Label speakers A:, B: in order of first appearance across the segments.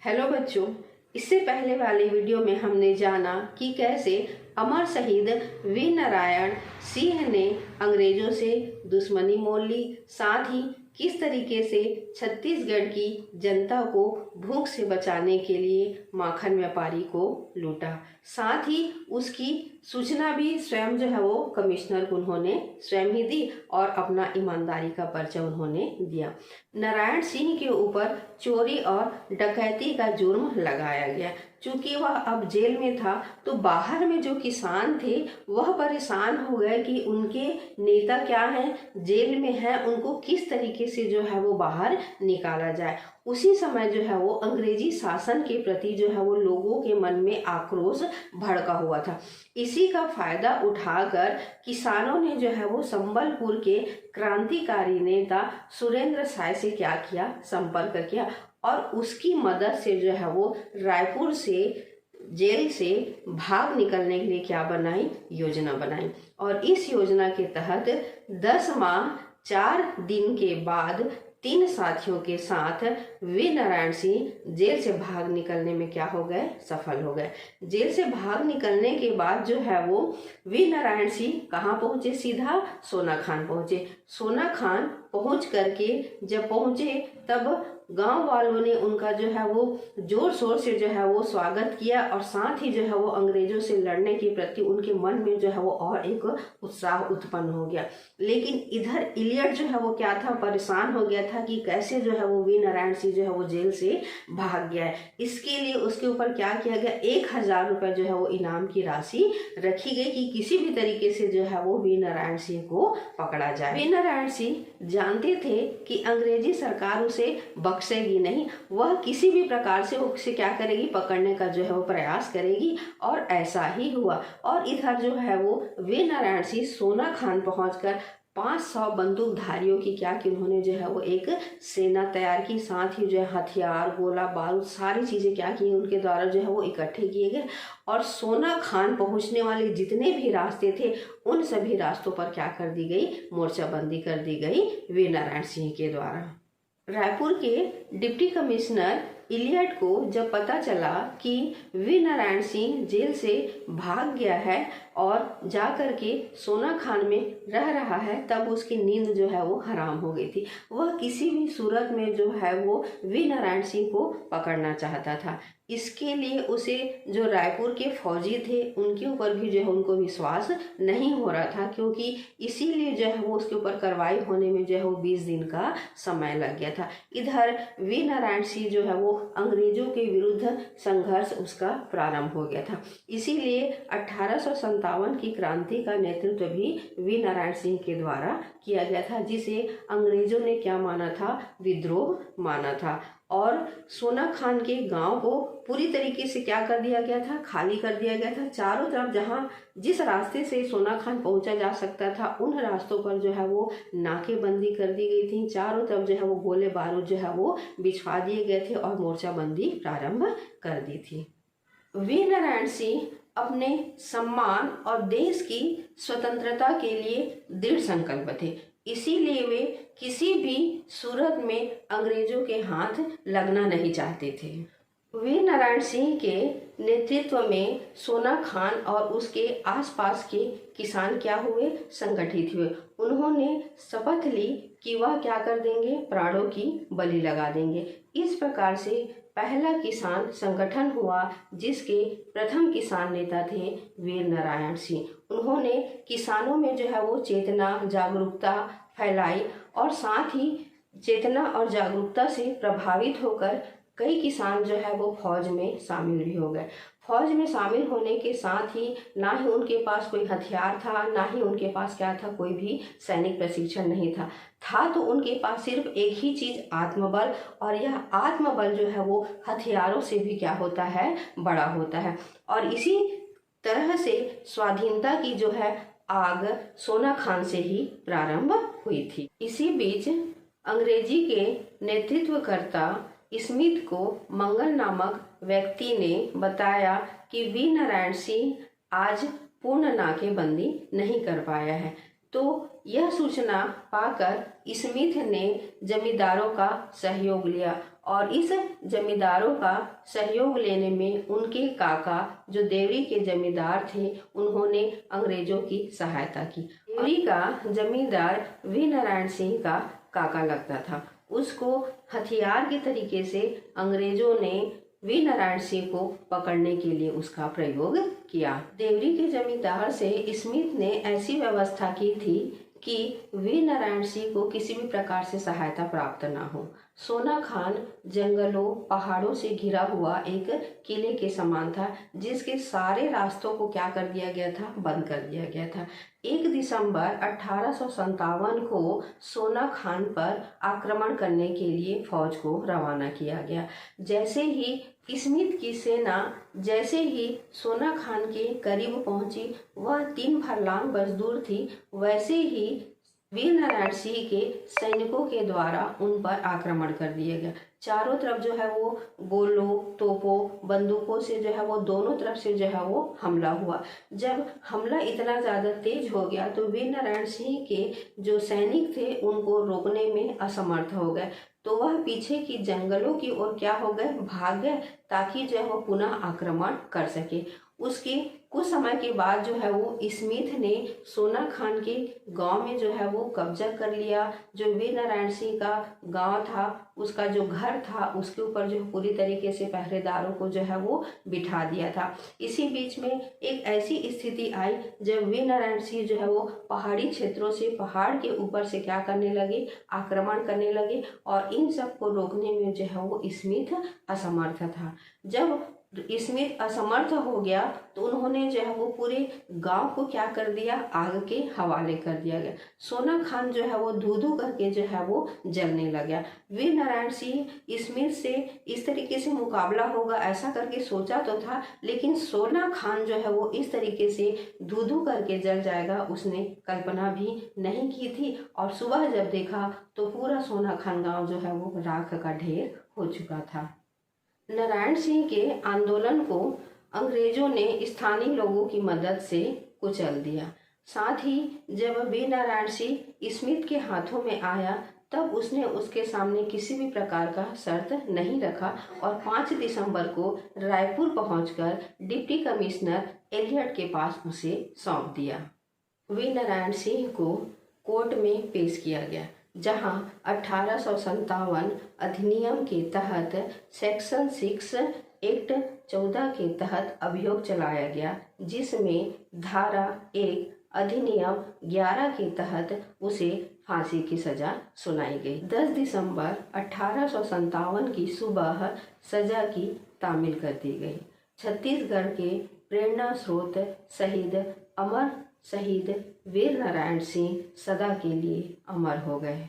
A: Hello बच्चों, इससे पहले वाले वीडियो में हमने जाना कि कैसे अमर शहीद वीर नारायण सिंह ने अंग्रेजों से दुश्मनी मोल ली, साथ ही किस तरीके से छत्तीसगढ़ की जनता को भूख से बचाने के लिए माखन व्यापारी को लूटा। साथ ही उसकी सूचना भी स्वयं जो है वो कमिश्नर को उन्होंने स्वयं ही दी और अपना ईमानदारी का परिचय उन्होंने दिया। नारायण सिंह के ऊपर चोरी और डकैती का जुर्म लगाया गया। चूंकि वह अब जेल में था तो बाहर में जो किसान थे वह परेशान हो गए कि उनके नेता क्या हैं, जेल में हैं, उनको किस तरीके से जो है वो बाहर निकाला जाए। उसी समय जो है वो अंग्रेजी शासन के प्रति जो है वो लोगों के मन में आक्रोश भड़का हुआ था। इसी का फायदा उठाकर किसानों ने जो है वो संबलपुर के क्रांतिकारी नेता सुरेंद्र साय से क्या किया, संपर्क किया और उसकी मदद से जो है वो रायपुर से जेल से भाग निकलने के लिए क्या बनाई, योजना बनाई। और इस योजना के तहत 10 माह 4 दिन के बाद 3 साथियों के साथ वीर नारायण सिंह जेल से भाग निकलने में क्या हो गए, सफल हो गए। जेल से भाग निकलने के बाद जो है वो वीर नारायण सिंह कहाँ पहुंचे, सीधा सोनाखान पहुंचे। सोनाखान पहुंच करके जब पहुंचे तब गांव वालों ने उनका जो है वो जोर शोर से जो है वो स्वागत किया और साथ ही जो है वो अंग्रेजों से लड़ने के प्रति उनके मन में जो है वो और एक उत्साह उत्पन्न हो गया। लेकिन इधर इलियट जो है वो क्या था, परेशान हो गया था कि कैसे जो है वो वीर नारायण सिंह जो है वो जेल से भाग गया है। इसके लिए उसके ऊपर क्या किया गया, 1000 रुपये जो है वो इनाम की राशि रखी गई कि किसी भी तरीके से जो है वो वीर नारायण सिंह को पकड़ा जाए। वीर नारायण सिंह जानते थे कि अंग्रेजी सरकार उसे बख्शेगी नहीं, वह किसी भी प्रकार से उसे क्या करेगी, पकड़ने का जो है वो प्रयास करेगी और ऐसा ही हुआ। और इधर जो है वो वीर नारायण सिंह सोनाखान पहुंचकर 500 बंदूकधारियों की क्या कि उन्होंने जो है वो एक सेना तैयार की। साथ ही जो है हथियार, गोला बारूद, सारी चीज़ें क्या की उनके द्वारा जो है वो इकट्ठे किए गए और सोनाखान पहुंचने वाले जितने भी रास्ते थे उन सभी रास्तों पर क्या कर दी गई, मोर्चाबंदी कर दी गई वीर नारायण सिंह के द्वारा। रायपुर के डिप्टी कमिश्नर इलियट को जब पता चला कि वीर नारायण सिंह जेल से भाग गया है और जा कर के सोनाखान में रह रहा है, तब उसकी नींद जो है वो हराम हो गई थी। वह किसी भी सूरत में जो है वो वीर नारायण सिंह को पकड़ना चाहता था। इसके लिए उसे जो रायपुर के फौजी थे उनके ऊपर भी जो है उनको विश्वास नहीं हो रहा था, क्योंकि इसीलिए जो है वो उसके ऊपर कार्रवाई होने में जो है वो 20 दिन का समय लग गया था। इधर वीर नारायण सिंह जो है वो अंग्रेजों के विरुद्ध संघर्ष उसका प्रारंभ हो गया था। इसीलिए 1857 की क्रांति का नेतृत्व भी वीर नारायण सिंह के द्वारा किया गया था, जिसे अंग्रेजों ने क्या माना था, विद्रोह माना था। और सोनाखान के गांव को पूरी तरीके से क्या कर दिया गया था, खाली कर दिया गया था। चारों तरफ जहां जिस रास्ते से सोनाखान पहुंचा जा सकता था उन रास्तों पर जो है वो नाकेबंदी कर दी गई थी। चारों तरफ जो है वो गोले बारूद जो है वो बिछवा दिए गए थे और मोर्चाबंदी प्रारंभ कर दी थी। वीर नारायण सिंह अपने सम्मान और देश की स्वतंत्रता के लिए दृढ़ संकल्प थे। इसीलिए वे किसी भी सूरत में अंग्रेजों के हाथ लगना नहीं चाहते थे। वीर नारायण सिंह के नेतृत्व में सोनाखान और उसके आसपास के किसान क्या हुए, संगठित हुए। उन्होंने शपथ ली कि वह क्या कर देंगे, प्राणों की बलि लगा देंगे। इस प्रकार से पहला किसान संगठन हुआ जिसके प्रथम किसान नेता थे वीर नारायण सिंह। उन्होंने किसानों में जो है वो चेतना, जागरूकता फैलाई और साथ ही चेतना और जागरूकता से प्रभावित होकर कई किसान जो है वो फौज में शामिल भी हो गए। फौज में शामिल होने के साथ ही ना ही उनके पास कोई हथियार था, ना ही उनके पास क्या था, कोई भी सैनिक प्रशिक्षण नहीं था तो उनके पास सिर्फ एक ही चीज, आत्मबल। और यह आत्मबल जो है वो हथियारों से भी क्या होता है, बड़ा होता है। और इसी तरह से स्वाधीनता की जो है आग सोनाखान से ही प्रारंभ हुई थी। इसी बीच अंग्रेजी के नेतृत्वकर्ता स्मिथ को मंगल नामक व्यक्ति ने बताया कि वीर नारायण सिंह आज पूर्ण नाकेबंदी नहीं कर पाया है। तो यह सूचना पाकर स्मिथ ने जमींदारों का सहयोग लिया और इस जमींदारों का सहयोग लेने में उनके काका जो देवरी के जमींदार थे उन्होंने अंग्रेजों की सहायता की। देवरी का जमींदार वी नारायण सिंह का काका लगता था। उसको हथियार के तरीके से अंग्रेजों ने वी नारायण सिंह को पकड़ने के लिए उसका प्रयोग किया। देवरी के जमींदार से स्मिथ ने ऐसी व्यवस्था की थी कि वी नारायण सिंह को किसी भी प्रकार से सहायता प्राप्त न हो। सोना खान जंगलों पहाड़ों से घिरा हुआ एक किले के समान था, जिसके सारे रास्तों को क्या कर दिया गया था, बंद कर दिया गया था। 1 दिसंबर 1857 को सोना खान पर आक्रमण करने के लिए फौज को रवाना किया गया। जैसे ही स्मिथ की सेना जैसे ही सोना खान के करीब पहुंची, वह 3 फरलांग बस दूर थी, वैसे ही वीर नारायण सिंह के सैनिकों के द्वारा उन पर आक्रमण कर दिया गया। चारों तरफ जो है वो गोलों, तोपों, बंदूकों से जो है वो दोनों तरफ से जो है वो हमला हुआ। जब हमला इतना ज़्यादा तेज हो गया तो वीर नारायण सिंह के जो सैनिक थे उनको रोकने में असमर्थ हो गए, तो वह पीछे की जंगलों की ओर क्या हो गए, भाग गए, ताकि जो है वो पुनः आक्रमण कर सके। उसके कुछ समय के बाद जो है वो स्मिथ ने सोना खान के गांव में जो है वो कब्जा कर लिया। जो वीर नारायण सिंह का गांव था, उसका जो घर था, उसके ऊपर जो पूरी तरीके से पहरेदारों को जो है वो बिठा दिया था। इसी बीच में एक ऐसी स्थिति आई जब वीर नारायण सिंह जो है वो पहाड़ी क्षेत्रों से, पहाड़ के ऊपर से क्या करने लगे, आक्रमण करने लगे, और इन सब को रोकने में जो है वो स्मिथ असमर्थ था। जब स्मिथ असमर्थ हो गया तो उन्होंने जो है वो पूरे गांव को क्या कर दिया, आग के हवाले कर दिया गया। सोना खान जो है वो धू धू करके जो है वो जलने लगा। वीर नारायण सिंह स्मिथ से इस तरीके से मुकाबला होगा ऐसा करके सोचा तो था, लेकिन सोना खान जो है वो इस तरीके से धू धू करके जल जाएगा उसने कल्पना भी नहीं की थी। और सुबह जब देखा तो पूरा सोना खान गाँव जो है वो राख का ढेर हो चुका था। नारायण सिंह के आंदोलन को अंग्रेजों ने स्थानीय लोगों की मदद से कुचल दिया। साथ ही जब वीर नारायण सिंह स्मिथ के हाथों में आया तब उसने उसके सामने किसी भी प्रकार का शर्त नहीं रखा और 5 दिसंबर को रायपुर पहुंचकर डिप्टी कमिश्नर एलियट के पास उसे सौंप दिया। वीर नारायण सिंह को कोर्ट में पेश किया गया, जहां 1857 अधिनियम के तहत सेक्शन 6 एक्ट 14 के तहत अभियोग चलाया गया, जिसमें धारा 1 अधिनियम 11 के तहत उसे फांसी की सजा सुनाई गई। 10 दिसंबर 1857 की सुबह सजा की तामील कर दी गई। छत्तीसगढ़ के प्रेरणा स्रोत शहीद वीर नारायण सिंह सदा के लिए अमर हो गए।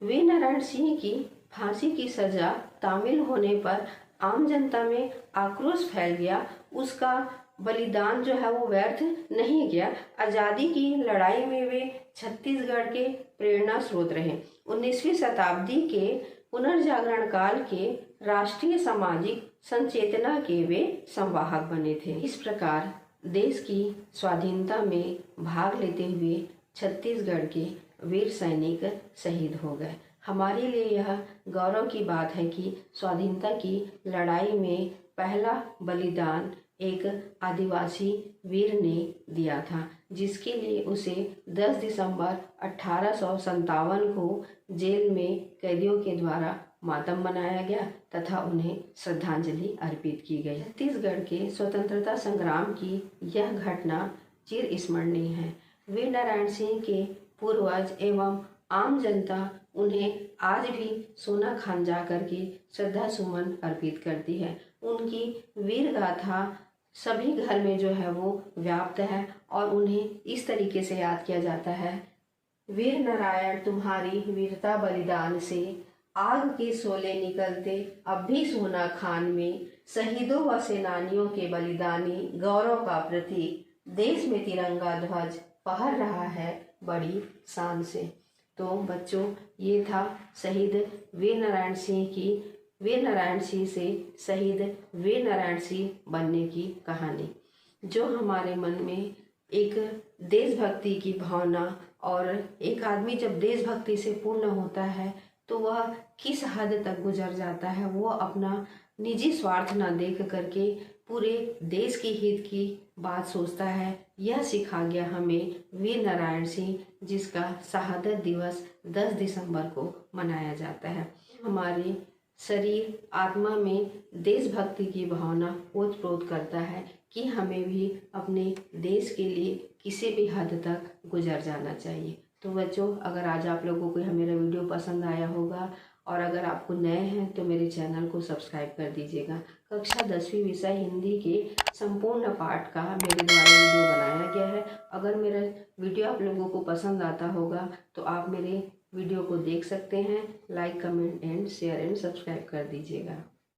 A: वीर नारायण सिंह की फांसी की सजा तामील होने पर आम जनता में आक्रोश फैल गया। उसका बलिदान जो है वो व्यर्थ नहीं गया। आज़ादी की लड़ाई में वे छत्तीसगढ़ के प्रेरणा स्रोत रहे। 19वीं शताब्दी के पुनर्जागरण काल के राष्ट्रीय सामाजिक संचेतना के वे संवाहक बने थे। इस प्रकार देश की स्वाधीनता में भाग लेते हुए छत्तीसगढ़ के वीर सैनिक शहीद हो गए। हमारे लिए यह गौरव की बात है कि स्वाधीनता की लड़ाई में पहला बलिदान एक आदिवासी वीर ने दिया था, जिसके लिए उसे 10 दिसंबर 1857 को जेल में कैदियों के द्वारा मातम मनाया गया तथा उन्हें श्रद्धांजलि अर्पित की गई। छत्तीसगढ़ के स्वतंत्रता संग्राम की यह घटना चिर स्मरणीय है। वीर नारायण सिंह के पूर्वज एवं आम जनता उन्हें आज भी सोना खान जा कर के श्रद्धा सुमन अर्पित करती है। उनकी वीर गाथा सभी घर में जो है वो व्याप्त है और उन्हें इस तरीके से याद किया जाता है। वीर नारायण तुम्हारी वीरता बलिदान से आग के शोले निकलते अब भी सोना खान में, शहीदों व सेनानियों के बलिदानी गौरव का प्रतीक, देश में तिरंगा ध्वज फहर रहा है बड़ी शान से। तो बच्चों, ये था शहीद वीर नारायण सिंह की, वीर नारायण सिंह से शहीद वीर नारायण सिंह बनने की कहानी, जो हमारे मन में एक देशभक्ति की भावना, और एक आदमी जब देशभक्ति से पूर्ण होता है तो वह किस हद तक गुजर जाता है। वो अपना निजी स्वार्थ न देख करके पूरे देश के हित की बात सोचता है। यह सिखा गया हमें वीर नारायण सिंह, जिसका शहादत दिवस 10 दिसंबर को मनाया जाता है। हमारे शरीर आत्मा में देशभक्ति की भावना ओतप्रोत करता है कि हमें भी अपने देश के लिए किसी भी हद तक गुजर जाना चाहिए। तो बच्चों, अगर आज आप लोगों को मेरा वीडियो पसंद आया होगा और अगर आपको नए हैं तो मेरे चैनल को सब्सक्राइब कर दीजिएगा। कक्षा 10वीं विषय हिंदी के संपूर्ण पाठ का मेरे द्वारा वीडियो बनाया गया है। अगर मेरा वीडियो आप लोगों को पसंद आता होगा तो आप मेरे वीडियो को देख सकते हैं। Like, comment and share and subscribe कर दीजिएगा।